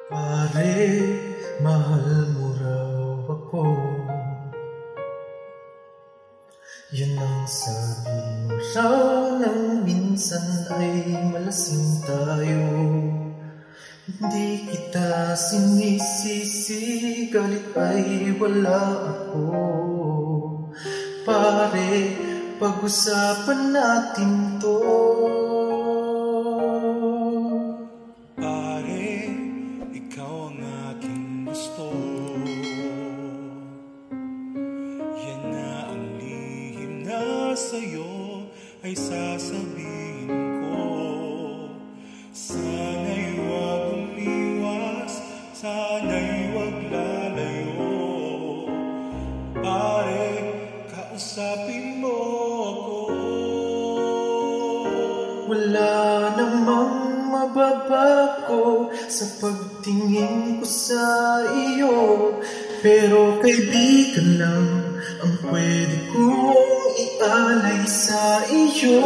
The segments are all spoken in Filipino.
Pare, mahal mo raw ako. Yan ang sabi mo raw nang minsan ay malasing tayo. Hindi kita sinisisi, galit ay wala ako. Pare, pag-usapan natin to. Pare, ikaw ang aking gusto. Yan na ang lihim na sa'yo ay sasabihin ko. Sana'y huwag umiwas, sana'y huwag lalayo. Pare, kausapin mo ako. Wala namang mababago sa pagtingin ko sa iyo, pero kaibigan lang ang pwede kong ialay sa iyo.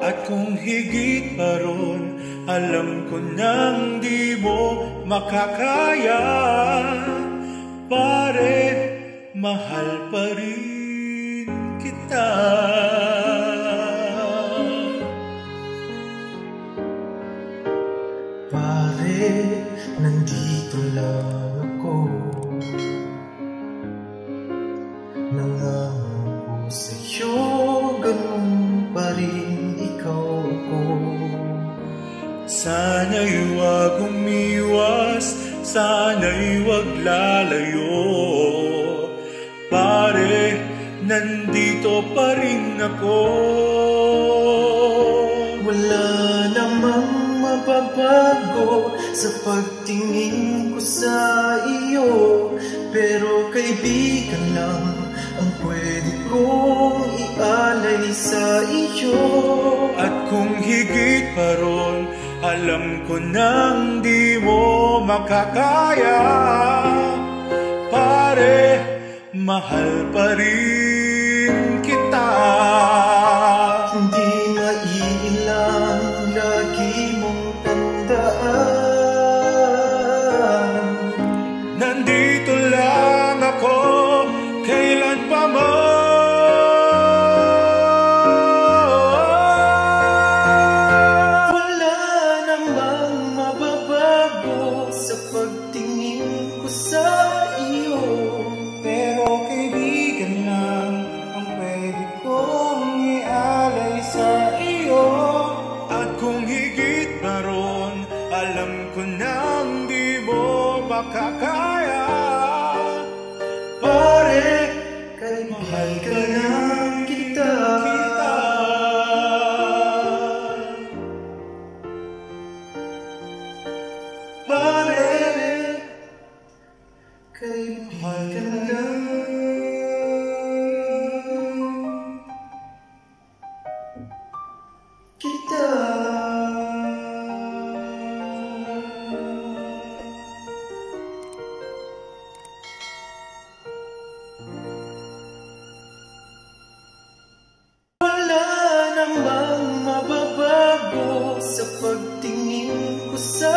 At kung higit pa ron, alam ko nang di mo makakaya. Pare, mahal pa rin kita. Pare, nandito lang ako, nangangako sa'yo, ganun pa rin ikaw ako. Sana'y huwag umiwas, sana'y huwag lalayo. Pare, nandito pa rin ako. Wala namang mababago sa pagtingin ko sa iyo, pero kaibigan lang ang pwede kong ialay sa iyo. At kung higit pa ron, alam ko nang di mo makakaya. Pare, mahal pa rin kita. Hindi maiilang lagi mong tandaan, Nandito lang ako, kailan pa man. wala namang mababago sa pagtingin ko sa iyo, Pero kaibigan lang ang pwede kong ialay sa iyo. At kung higit pa ron, alam ko nang di mo makakaya. pare, kaibigan lang kita. Pare, kaibigan lang kita. Wala namang mababago sa pagtingin ko sa